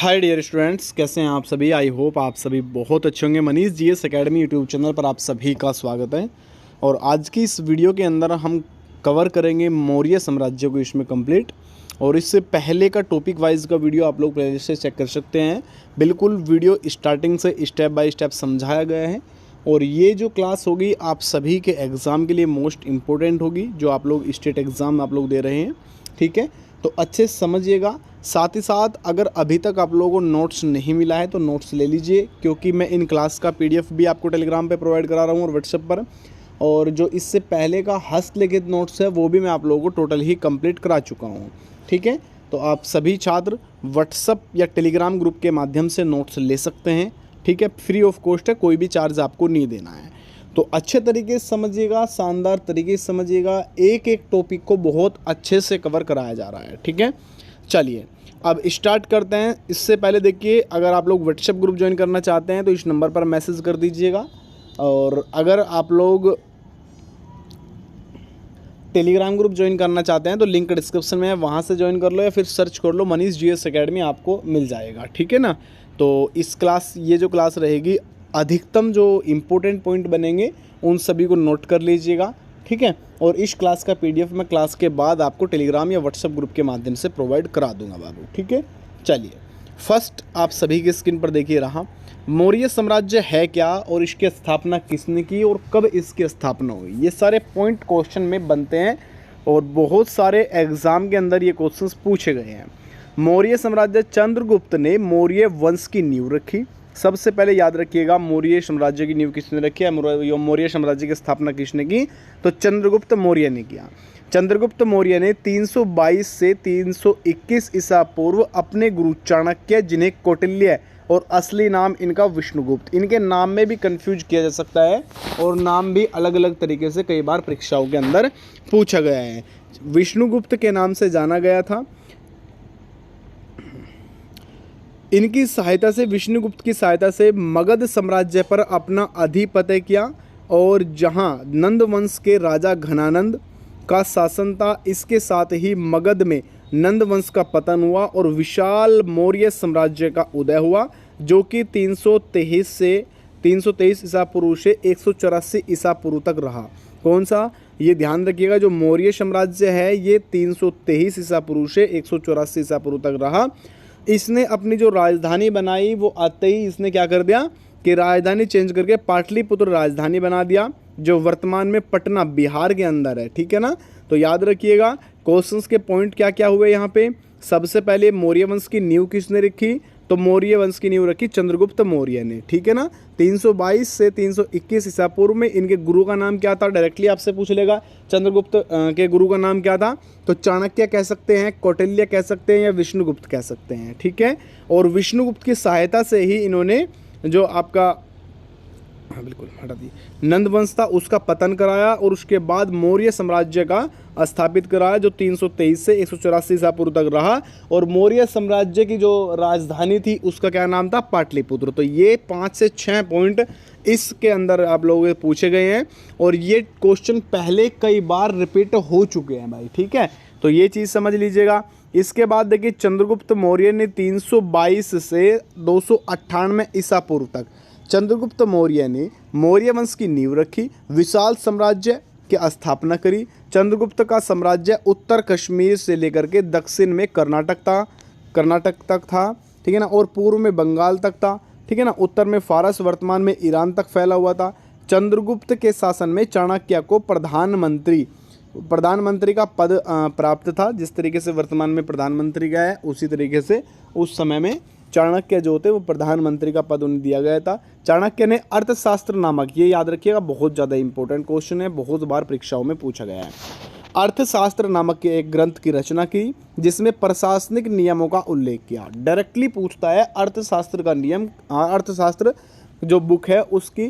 Hi dear students, कैसे हैं आप सभी। आई होप आप सभी बहुत अच्छे होंगे। Manish GS academy YouTube channel पर आप सभी का स्वागत है। और आज की इस वीडियो के अंदर हम कवर करेंगे मौर्य साम्राज्य को इसमें कंप्लीट। और इससे पहले का टॉपिक वाइज का वीडियो आप लोग प्लेलिस्ट से चेक कर सकते हैं। बिल्कुल वीडियो स्टार्टिंग से स्टेप बाय स्टेप समझाया गया है। और ये जो क्लास होगी आप सभी के एग्ज़ाम के लिए मोस्ट इम्पोर्टेंट होगी, जो आप लोग स्टेट एग्ज़ाम आप लोग दे रहे हैं। ठीक है, तो अच्छे से समझिएगा। साथ ही साथ अगर अभी तक आप लोगों को नोट्स नहीं मिला है तो नोट्स ले लीजिए, क्योंकि मैं इन क्लास का पीडीएफ भी आपको टेलीग्राम पे प्रोवाइड करा रहा हूँ और व्हाट्सएप पर। और जो इससे पहले का हस्तलिखित नोट्स है वो भी मैं आप लोगों को टोटल ही कंप्लीट करा चुका हूँ। ठीक है, तो आप सभी छात्र व्हाट्सएप या टेलीग्राम ग्रुप के माध्यम से नोट्स ले सकते हैं। ठीक है, फ्री ऑफ कॉस्ट है, कोई भी चार्ज आपको नहीं देना है। तो अच्छे तरीके से समझिएगा, शानदार तरीके से समझिएगा। एक एक टॉपिक को बहुत अच्छे से कवर कराया जा रहा है। ठीक है, चलिए अब स्टार्ट करते हैं। इससे पहले देखिए, अगर आप लोग व्हाट्सएप ग्रुप ज्वाइन करना चाहते हैं तो इस नंबर पर मैसेज कर दीजिएगा। और अगर आप लोग टेलीग्राम ग्रुप ज्वाइन करना चाहते हैं तो लिंक डिस्क्रिप्शन में है, वहाँ से ज्वाइन कर लो या फिर सर्च कर लो मनीष जीएस एकेडमी, आपको मिल जाएगा। ठीक है ना। तो इस क्लास, ये जो क्लास रहेगी, अधिकतम जो इम्पोर्टेंट पॉइंट बनेंगे उन सभी को नोट कर लीजिएगा। ठीक है, और इस क्लास का पीडीएफ मैं क्लास के बाद आपको टेलीग्राम या व्हाट्सएप ग्रुप के माध्यम से प्रोवाइड करा दूंगा बाबू। ठीक है, चलिए फर्स्ट आप सभी की स्क्रीन पर देखिए रहा, मौर्य साम्राज्य है क्या और इसकी स्थापना किसने की और कब इसकी स्थापना हुई। ये सारे पॉइंट क्वेश्चन में बनते हैं और बहुत सारे एग्जाम के अंदर ये क्वेश्चंस पूछे गए हैं। मौर्य साम्राज्य, चंद्रगुप्त ने मौर्य वंश की नींव रखी। सबसे पहले याद रखिएगा, मौर्य साम्राज्य की नींव किसने रखी है, मौर्य साम्राज्य की स्थापना किसने की, तो चंद्रगुप्त मौर्य ने किया। चंद्रगुप्त मौर्य ने 322 से 321 ईसा पूर्व अपने गुरु चाणक्य, जिन्हें कौटिल्य और असली नाम इनका विष्णुगुप्त, इनके नाम में भी कंफ्यूज किया जा सकता है और नाम भी अलग अलग तरीके से कई बार परीक्षाओं के अंदर पूछा गया है। विष्णुगुप्त के नाम से जाना गया था। इनकी सहायता से, विष्णुगुप्त की सहायता से मगध साम्राज्य पर अपना आधिपत्य किया। और जहां नंद वंश के राजा घनानंद का शासन था, इसके साथ ही मगध में नंद वंश का पतन हुआ और विशाल मौर्य साम्राज्य का उदय हुआ, जो कि 323 से 323 ईसा पूर्व से 184 ईसा पूर्व तक रहा। कौन सा, ये ध्यान रखिएगा, जो मौर्य साम्राज्य है ये 323 ईसा पूर्व से 184 ईसा पूर्व तक रहा। इसने अपनी जो राजधानी बनाई वो आते ही इसने क्या कर दिया कि राजधानी चेंज करके पाटलिपुत्र राजधानी बना दिया, जो वर्तमान में पटना बिहार के अंदर है। ठीक है ना। तो याद रखिएगा क्वेश्चंस के पॉइंट क्या क्या हुए यहाँ पे। सबसे पहले मौर्य वंश की नींव किसने रखी, तो मौर्य वंश की नींव रखी चंद्रगुप्त मौर्य ने। ठीक है ना। 322 से 321 ईसा पूर्व में इनके गुरु का नाम क्या था, डायरेक्टली आपसे पूछ लेगा। चंद्रगुप्त के गुरु का नाम क्या था, तो चाणक्य कह सकते हैं, कौटिल्य कह सकते हैं या विष्णुगुप्त कह सकते हैं। ठीक है, और विष्णुगुप्त की सहायता से ही इन्होंने जो आपका, हाँ बिल्कुल हटा दी, नंद वंश था उसका पतन कराया और उसके बाद मौर्य साम्राज्य का स्थापित कराया, जो 323 से 184 ईसा पूर्व तक रहा। और मौर्य साम्राज्य की जो राजधानी थी उसका क्या नाम था, पाटलिपुत्र। तो ये 5 से 6 पॉइंट इसके अंदर आप लोगों से पूछे गए हैं और ये क्वेश्चन पहले कई बार रिपीट हो चुके हैं भाई। ठीक है, तो ये चीज़ समझ लीजिएगा। इसके बाद देखिए, चंद्रगुप्त मौर्य ने 322 से 298 ईसा पूर्व तक चंद्रगुप्त मौर्य ने मौर्य वंश की नींव रखी, विशाल साम्राज्य की स्थापना करी। चंद्रगुप्त का साम्राज्य उत्तर कश्मीर से लेकर के दक्षिण में कर्नाटक तक था। ठीक है ना, और पूर्व में बंगाल तक था। ठीक है ना, उत्तर में फारस, वर्तमान में ईरान तक फैला हुआ था। चंद्रगुप्त के शासन में चाणक्य को प्रधानमंत्री का पद प्राप्त था। जिस तरीके से वर्तमान में प्रधानमंत्री का है, उसी तरीके से उस समय में चाणक्य जो होते वो प्रधानमंत्री का पद उन्हें दिया गया था। चाणक्य ने अर्थशास्त्र नामक, ये याद रखिएगा बहुत ज़्यादा इंपॉर्टेंट क्वेश्चन है, बहुत बार परीक्षाओं में पूछा गया है। अर्थशास्त्र नामक के एक ग्रंथ की रचना की, जिसमें प्रशासनिक नियमों का उल्लेख किया। डायरेक्टली पूछता है अर्थशास्त्र का नियम, अर्थशास्त्र जो बुक है उसकी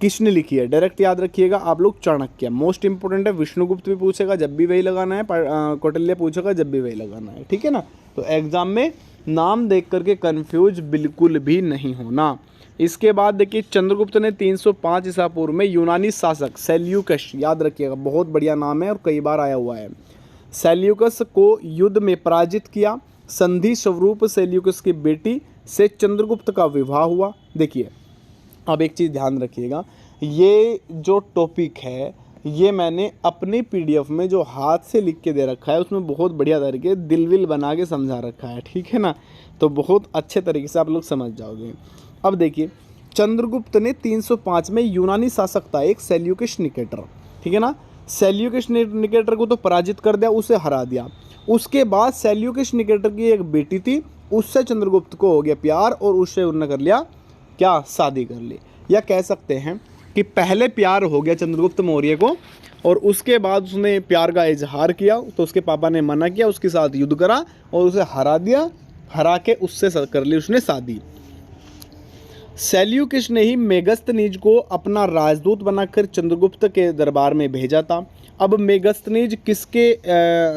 किसने लिखी है, डायरेक्ट याद रखिएगा आप लोग, चाणक्य। मोस्ट इंपोर्टेंट है। विष्णुगुप्त भी पूछेगा जब भी वही लगाना है, कौटिल्य पूछेगा जब भी वही लगाना है। ठीक है ना। तो एग्जाम में नाम देख करके कंफ्यूज बिल्कुल भी नहीं होना। इसके बाद देखिए, चंद्रगुप्त ने 305 ईसा पूर्व में यूनानी शासक सेल्यूकस, याद रखिएगा बहुत बढ़िया नाम है और कई बार आया हुआ है, सेल्यूकस को युद्ध में पराजित किया। संधि स्वरूप सेल्यूकस की बेटी से चंद्रगुप्त का विवाह हुआ। देखिए अब एक चीज़ ध्यान रखिएगा, ये जो टॉपिक है ये मैंने अपनी पीडीएफ में जो हाथ से लिख के दे रखा है उसमें बहुत बढ़िया तरीके दिल विल बना के समझा रखा है, ठीक है ना, तो बहुत अच्छे तरीके से आप लोग समझ जाओगे। अब देखिए चंद्रगुप्त ने 305 में यूनानी शासक था एक सेल्यूकस निकेटर, ठीक है ना, सेल्यूकस निकेटर को तो पराजित कर दिया, उसे हरा दिया। उसके बाद सेल्यूकस निकेटर की एक बेटी थी, उससे चंद्रगुप्त को हो गया प्यार और उससे उन्होंने कर लिया क्या, शादी कर ली। या कह सकते हैं कि पहले प्यार हो गया चंद्रगुप्त मौर्य को और उसके बाद उसने प्यार का इजहार किया तो उसके पापा ने मना किया, उसके साथ युद्ध करा और उसे हरा दिया, हरा के उससे कर ली उसने शादी। सेल्यूकस ने ही मेगस्थनीज को अपना राजदूत बनाकर चंद्रगुप्त के दरबार में भेजा था। अब मेगस्थनीज किसके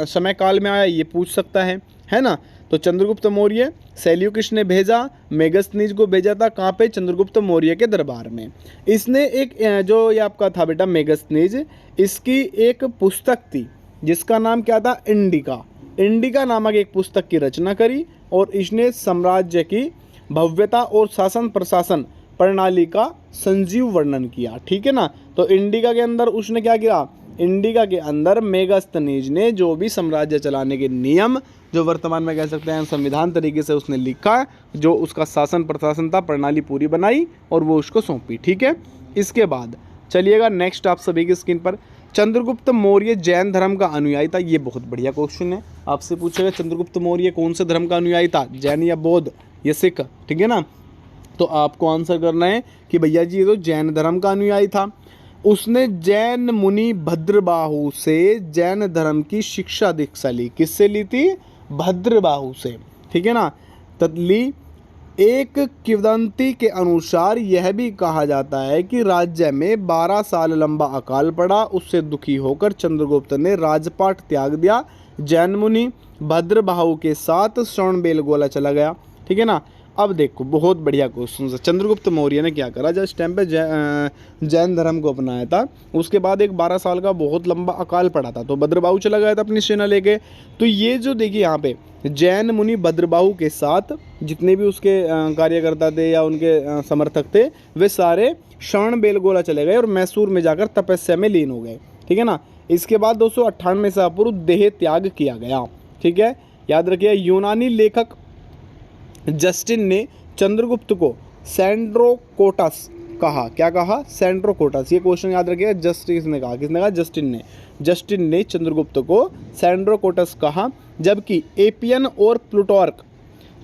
समय काल में आया ये पूछ सकता है ना, तो चंद्रगुप्त मौर्य, सेल्यूकस ने भेजा, मेगस्थनीज को भेजा था कहाँ पे, चंद्रगुप्त मौर्य के दरबार में। इसने एक जो ये आपका था बेटा मेगस्थनीज, इसकी एक पुस्तक थी जिसका नाम क्या था, इंडिका। इंडिका नामक एक पुस्तक की रचना करी और इसने साम्राज्य की भव्यता और शासन प्रशासन प्रणाली का संजीव वर्णन किया, ठीक है ना। तो इंडिका के अंदर उसने क्या किया, इंडिका के अंदर मेगस्थनीज ने जो भी साम्राज्य चलाने के नियम, जो वर्तमान में कह सकते हैं संविधान तरीके से उसने लिखा, जो उसका शासन प्रशासन था, प्रणाली पूरी बनाई और वो उसको सौंपी, ठीक है। इसके बाद चलिएगा नेक्स्ट आप सभी की स्क्रीन पर, चंद्रगुप्त मौर्य जैन धर्म का अनुयायी था। ये बहुत बढ़िया क्वेश्चन है, आपसे पूछेगा चंद्रगुप्त मौर्य कौन से धर्म का अनुयायी था, जैन या बौद्ध या सिख, ठीक है ना। तो आपको आंसर करना है कि भैया जी ये तो जैन धर्म का अनुयायी था। उसने जैन मुनि भद्रबाहु से जैन धर्म की शिक्षा दीक्षा ली। किससे ली थी, भद्रबाहु से, ठीक है ना। तदली एक किंवदंती के अनुसार यह भी कहा जाता है कि राज्य में 12 साल लंबा अकाल पड़ा, उससे दुखी होकर चंद्रगुप्त ने राजपाट त्याग दिया, जैन मुनि भद्रबाहु के साथ श्रवणबेलगोला चला गया, ठीक है ना। अब देखो बहुत बढ़िया क्वेश्चन है, चंद्रगुप्त मौर्य ने क्या करा, जब इस टाइम पे जैन धर्म को अपनाया था, उसके बाद एक 12 साल का बहुत लंबा अकाल पड़ा था तो भद्रबाहु चला गया था अपनी सेना लेके। तो ये जो देखिए यहाँ पे जैन मुनि भद्रबाहु के साथ जितने भी उसके कार्यकर्ता थे या उनके समर्थक थे वे सारे श्रवणबेलगोला चले गए और मैसूर में जाकर तपस्या में लीन हो गए, ठीक है ना। इसके बाद 298 ईसा पूर्व देह त्याग किया गया, ठीक है। याद रखिए यूनानी लेखक जस्टिन ने चंद्रगुप्त को सैंड्रोकोटस कहा। क्या कहा, सैंड्रोकोटस। ये क्वेश्चन याद रखिएगा, किसने कहा, जस्टिन ने चंद्रगुप्त को सैंड्रोकोटस कहा, जबकि एपियन और प्लूटार्क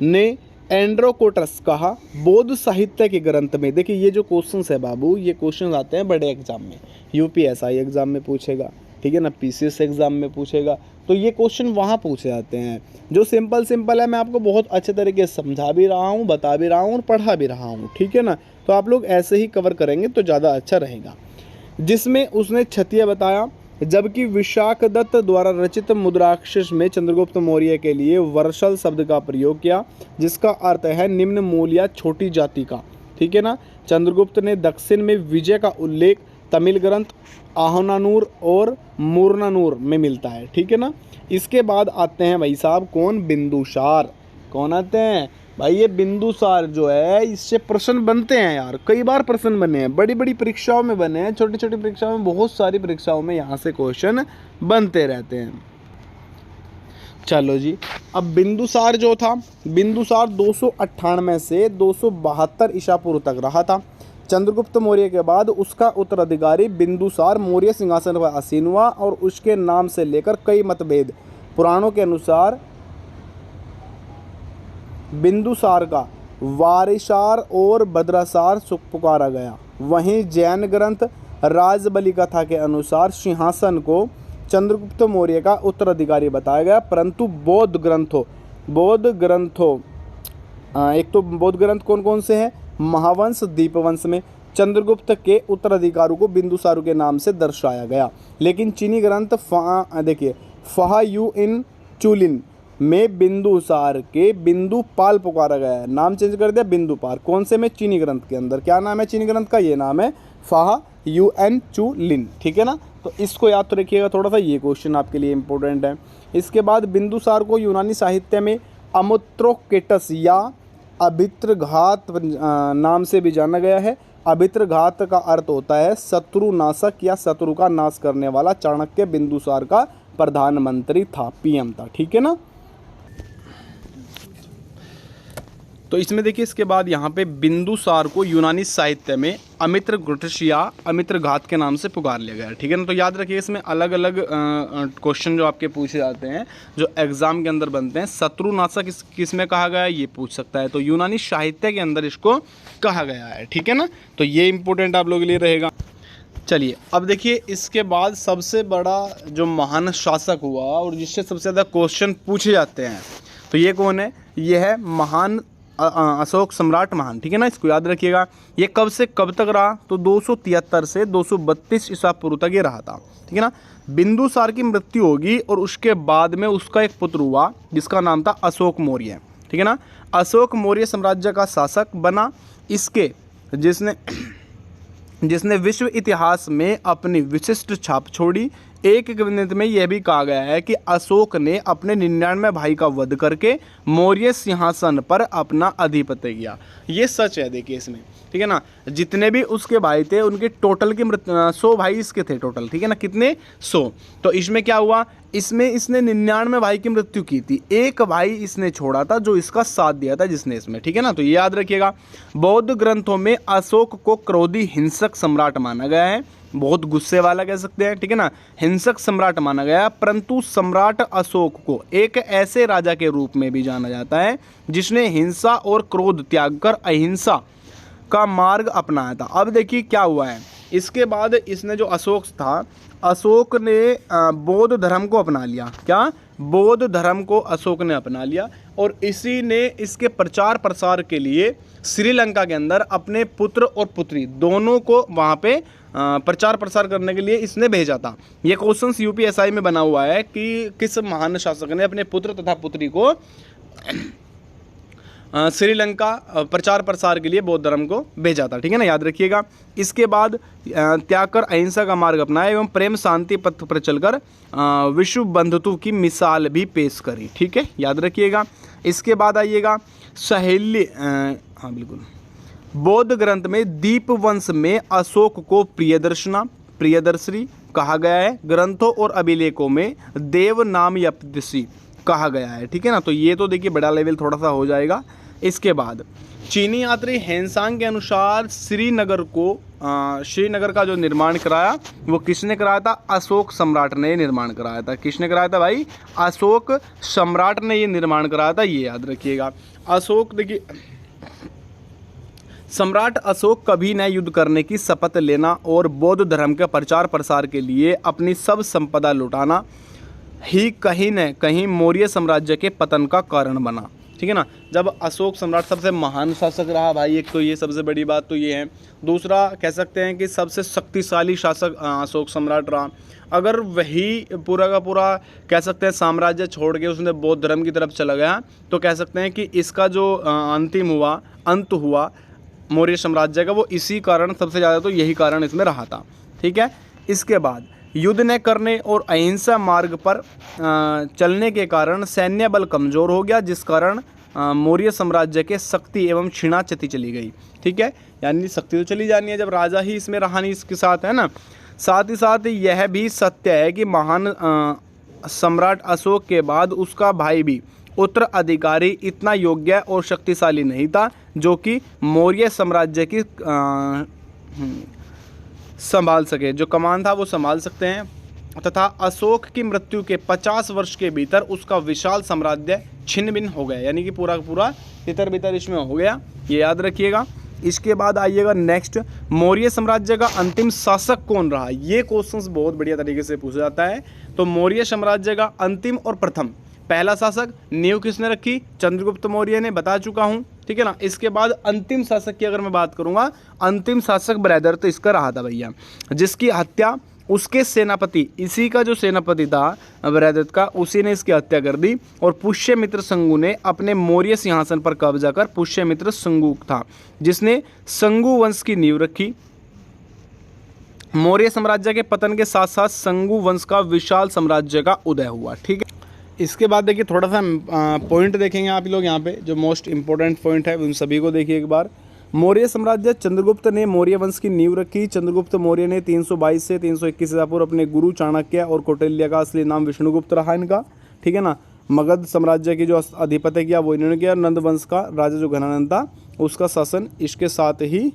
ने एंड्रोकोटस कहा। बौद्ध साहित्य के ग्रंथ में देखिए ये जो क्वेश्चंस है बाबू, ये क्वेश्चंस आते हैं बड़े एग्जाम में, यूपीएसआई एग्जाम में पूछेगा, ठीक है ना, पीसीएस एग्जाम में पूछेगा, तो ये क्वेश्चन वहाँ पूछे जाते हैं। जो सिंपल है मैं आपको बहुत अच्छे तरीके से समझा भी रहा हूँ, बता भी रहा हूँ और पढ़ा भी रहा हूँ, ठीक है ना। तो आप लोग ऐसे ही कवर करेंगे तो ज़्यादा अच्छा रहेगा। जिसमें उसने क्षत्रिय बताया, जबकि विशाखदत्त द्वारा रचित मुद्राक्षर में चंद्रगुप्त मौर्य के लिए वर्षल शब्द का प्रयोग किया, जिसका अर्थ है निम्न मूल या छोटी जाति का, ठीक है ना। चंद्रगुप्त ने दक्षिण में विजय का उल्लेख तमिल ग्रंथ आहनानूर और मुरनानूर में मिलता है, ठीक है ना। इसके बाद आते हैं भाई साहब कौन, बिंदुसार। कौन आते हैं भाई, ये बिंदुसार जो है इससे प्रश्न बनते हैं यार, कई बार प्रश्न बने हैं, बड़ी बड़ी परीक्षाओं में बने हैं, छोटी छोटी परीक्षाओं में, बहुत सारी परीक्षाओं में यहाँ से क्वेश्चन बनते रहते हैं। चलो जी, अब बिंदुसार जो था, बिंदुसार 298 से 272 ईसा पूर्व तक रहा था। चंद्रगुप्त मौर्य के बाद उसका उत्तराधिकारी बिंदुसार मौर्य सिंहासन पर आसीन हुआ और उसके नाम से लेकर कई मतभेद। पुराणों के अनुसार बिंदुसार का वारिसार और भद्रासार पुकारा गया। वहीं जैन ग्रंथ राजबली कथा के अनुसार सिंहासन को चंद्रगुप्त मौर्य का उत्तराधिकारी बताया गया, परंतु बौद्ध ग्रंथों एक तो बौद्ध ग्रंथ कौन कौन से हैं, महावंश दीपवंश में चंद्रगुप्त के उत्तराधिकारी को बिंदुसार के नाम से दर्शाया गया। लेकिन चीनी ग्रंथ देखिए फहा यू इन चुलिन में बिंदुसार के बिंदुपाल पुकारा गया है, नाम चेंज कर दिया बिंदुपाल। कौन से में, चीनी ग्रंथ के अंदर। क्या नाम है चीनी ग्रंथ का, ये नाम है फहा यू एन चुलिन, ठीक है ना। तो इसको याद तो रखिएगा थोड़ा सा, ये क्वेश्चन आपके लिए इंपॉर्टेंट है। इसके बाद बिंदुसार को यूनानी साहित्य में अमुत्रोकेटस या अभित्रघात नाम से भी जाना गया है। अभित्रघात का अर्थ होता है शत्रुनाशक या शत्रु का नाश करने वाला। चाणक्य बिंदुसार का प्रधानमंत्री था, पीएम था, ठीक है ना। तो इसमें देखिए इसके बाद यहाँ पे बिंदुसार को यूनानी साहित्य में अमित्रघुटस या अमित्रघात के नाम से पुकार लिया गया है, ठीक है ना। तो याद रखिए इसमें अलग अलग क्वेश्चन जो आपके पूछे जाते हैं, जो एग्जाम के अंदर बनते हैं। शत्रुनाशक किस में कहा गया है ये पूछ सकता है, तो यूनानी साहित्य के अंदर इसको कहा गया है, ठीक है ना। तो ये इंपॉर्टेंट आप लोगों के लिए रहेगा। चलिए अब देखिए इसके बाद सबसे बड़ा जो महान शासक हुआ और जिससे सबसे ज़्यादा क्वेश्चन पूछे जाते हैं, तो ये कौन है? ये है महान अशोक सम्राट महान, ठीक है ना। इसको याद रखिएगा। ये कब से कब तक रहा? तो 273 से 232 ईसा पूर्व तक ये रहा था, ठीक है ना। बिंदुसार की मृत्यु होगी और उसके बाद में उसका एक पुत्र हुआ जिसका नाम था अशोक मौर्य, ठीक है ना। अशोक मौर्य साम्राज्य का शासक बना, इसके जिसने विश्व इतिहास में अपनी विशिष्ट छाप छोड़ी। एक ग्रंथ में यह भी कहा गया है कि अशोक ने अपने 99 भाई का वध करके मौर्य सिंहासन पर अपना अधिपत्य किया। ये सच है, देखिए इसमें, ठीक है ना। जितने भी उसके भाई थे उनके टोटल के 100 भाई इसके थे टोटल, ठीक है ना। कितने? 100। तो इसमें क्या हुआ? इसमें इसने 99 भाई की मृत्यु की थी, एक भाई इसने छोड़ा था जो इसका साथ दिया था जिसने इसमें, ठीक है ना। तो ये याद रखिएगा। बौद्ध ग्रंथों में अशोक को क्रोधी हिंसक सम्राट माना गया है, बहुत गुस्से वाला कह सकते हैं, ठीक है ना। हिंसक सम्राट माना गया, परंतु सम्राट अशोक को एक ऐसे राजा के रूप में भी जाना जाता है जिसने हिंसा और क्रोध त्याग कर अहिंसा का मार्ग अपनाया था। अब देखिए क्या हुआ है, इसके बाद इसने जो अशोक था, अशोक ने बौद्ध धर्म को अपना लिया। क्या? बौद्ध धर्म को अशोक ने अपना लिया और इसी ने इसके प्रचार प्रसार के लिए श्रीलंका के अंदर अपने पुत्र और पुत्री दोनों को वहाँ पे प्रचार प्रसार करने के लिए इसने भेजा था। ये क्वेश्चन यूपीएसआई में बना हुआ है कि किस महान शासक ने अपने पुत्र तथा पुत्री को श्रीलंका प्रचार प्रसार के लिए बौद्ध धर्म को भेजा था, ठीक है ना। याद रखिएगा। इसके बाद त्याग कर अहिंसा का मार्ग अपनाया एवं प्रेम शांति पथ पर चलकर विश्व बंधुत्व की मिसाल भी पेश करी, ठीक है, याद रखिएगा। इसके बाद आइएगा सहेली, हाँ बिल्कुल। बौद्ध ग्रंथ में दीपवंश में अशोक को प्रियदर्शनी कहा गया है। ग्रंथों और अभिलेखों में देव नाम यपदसी कहा गया है, ठीक है ना। तो ये तो देखिए बड़ा लेवल थोड़ा सा हो जाएगा। इसके बाद चीनी यात्री हेनसांग के अनुसार श्रीनगर का जो निर्माण कराया वो किसने कराया था? अशोक सम्राट ने निर्माण कराया था। किसने कराया था भाई? अशोक सम्राट ने ये निर्माण कराया था, ये याद रखिएगा। अशोक, देखिए सम्राट अशोक कभी न युद्ध करने की शपथ लेना और बौद्ध धर्म के प्रचार प्रसार के लिए अपनी सब संपदा लुटाना ही कहीं न कहीं मौर्य साम्राज्य के पतन का कारण बना, ठीक है ना। जब अशोक सम्राट सबसे महान शासक रहा भाई, एक तो ये सबसे बड़ी बात तो ये है। दूसरा कह सकते हैं कि सबसे शक्तिशाली शासक अशोक सम्राट रहा। अगर वही पूरा का पूरा कह सकते हैं साम्राज्य छोड़ के उसने बौद्ध धर्म की तरफ चला गया तो कह सकते हैं कि इसका जो अंत हुआ मौर्य साम्राज्य का, वो इसी कारण सबसे ज़्यादा तो यही कारण इसमें रहा था, ठीक है। इसके बाद युद्ध न करने और अहिंसा मार्ग पर चलने के कारण सैन्य बल कमज़ोर हो गया, जिस कारण मौर्य साम्राज्य के शक्ति एवं क्षीणाचति चली गई, ठीक है। यानी शक्ति तो चली जानी है जब राजा ही इसमें रहा नहीं इसके साथ, है ना। साथ ही साथ यह भी सत्य है कि महान सम्राट अशोक के बाद उसका भाई भी उत्तराधिकारी इतना योग्य और शक्तिशाली नहीं था जो कि मौर्य साम्राज्य की संभाल सके, जो कमान था वो संभाल सकते हैं। तथा अशोक की मृत्यु के 50 वर्ष के भीतर उसका विशाल साम्राज्य छिन्न भिन्न हो गया, यानी कि पूरा पूरा तितर बितर इसमें हो गया, ये याद रखिएगा। इसके बाद आइएगा नेक्स्ट, मौर्य साम्राज्य का अंतिम शासक कौन रहा? ये क्वेश्चंस बहुत बढ़िया तरीके से पूछा जाता है। तो मौर्य साम्राज्य का अंतिम और प्रथम पहला शासक नींव किसने रखी? चंद्रगुप्त मौर्य ने, बता चुका हूं, ठीक है ना। इसके बाद अंतिम शासक की अगर मैं बात करूंगा, अंतिम शासक बृहदरथ इसका रहा था भैया, जिसकी हत्या उसके सेनापति, इसी का जो सेनापति था बृहदरथ का, उसी ने इसकी हत्या कर दी। और पुष्यमित्र शंगु ने अपने मौर्य सिंहासन पर कब्जा कर, पुष्यमित्र शंगु था जिसने शंगु वंश की नींव रखी। मौर्य साम्राज्य के पतन के साथ साथ शंगु वंश का विशाल साम्राज्य का उदय हुआ, ठीक है। इसके बाद देखिए थोड़ा सा पॉइंट देखेंगे आप लोग यहाँ पे, जो मोस्ट इम्पोर्टेंट पॉइंट है उन सभी को देखिए एक बार। मौर्य साम्राज्य, चंद्रगुप्त ने मौर्य वंश की नींव रखी। चंद्रगुप्त मौर्य ने 322 से 321 ईसा पूर्व अपने गुरु चाणक्य और कौटिल्य का असली नाम विष्णुगुप्त रहा इनका, ठीक है ना। मगध साम्राज्य की जो अधिपत्य किया वो इन्होंने किया। नंद वंश का राजा जो घनानंद था उसका शासन इसके साथ ही,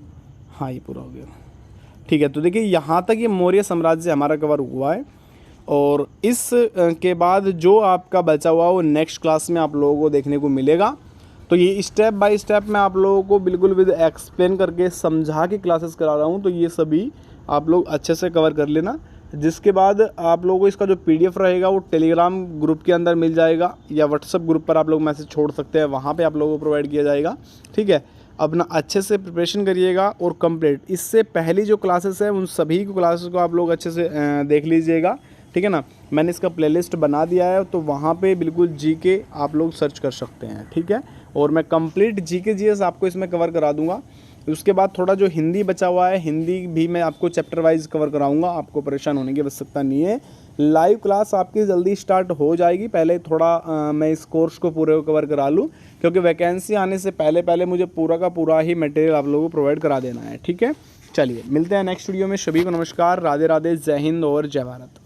हाँ ये पूरा हो गया, ठीक है। तो देखिए यहाँ तक ये मौर्य साम्राज्य हमारा कवर हुआ है, और इस के बाद जो आपका बचा हुआ वो नेक्स्ट क्लास में आप लोगों को देखने को मिलेगा। तो ये स्टेप बाय स्टेप मैं आप लोगों को बिल्कुल विद एक्सप्लेन करके समझा के क्लासेस करा रहा हूँ, तो ये सभी आप लोग अच्छे से कवर कर लेना। जिसके बाद आप लोगों को इसका जो PDF रहेगा वो टेलीग्राम ग्रुप के अंदर मिल जाएगा, या व्हाट्सएप ग्रुप पर आप लोग मैसेज छोड़ सकते हैं, वहाँ पे आप लोगों को प्रोवाइड किया जाएगा, ठीक है। अपना अच्छे से प्रिपरेशन करिएगा और कंप्लीट, इससे पहली जो क्लासेस है उन सभी को क्लासेस को आप लोग अच्छे से देख लीजिएगा, ठीक है ना। मैंने इसका प्लेलिस्ट बना दिया है, तो वहाँ पे बिल्कुल GK आप लोग सर्च कर सकते हैं, ठीक है। और मैं कंप्लीट GK GS आपको इसमें कवर करा दूंगा। उसके बाद थोड़ा जो हिंदी बचा हुआ है, हिंदी भी मैं आपको चैप्टर वाइज कवर कराऊंगा, आपको परेशान होने की आवश्यकता नहीं है। लाइव क्लास आपकी जल्दी स्टार्ट हो जाएगी, पहले थोड़ा मैं इस कोर्स को पूरे को कवर करा लूँ, क्योंकि वैकेंसी आने से पहले पहले मुझे पूरा का पूरा ही मटेरियल आप लोगों को प्रोवाइड करा देना है, ठीक है। चलिए मिलते हैं नेक्स्ट वीडियो में। सभी को नमस्कार, राधे राधे, जय हिंद और जय भारत।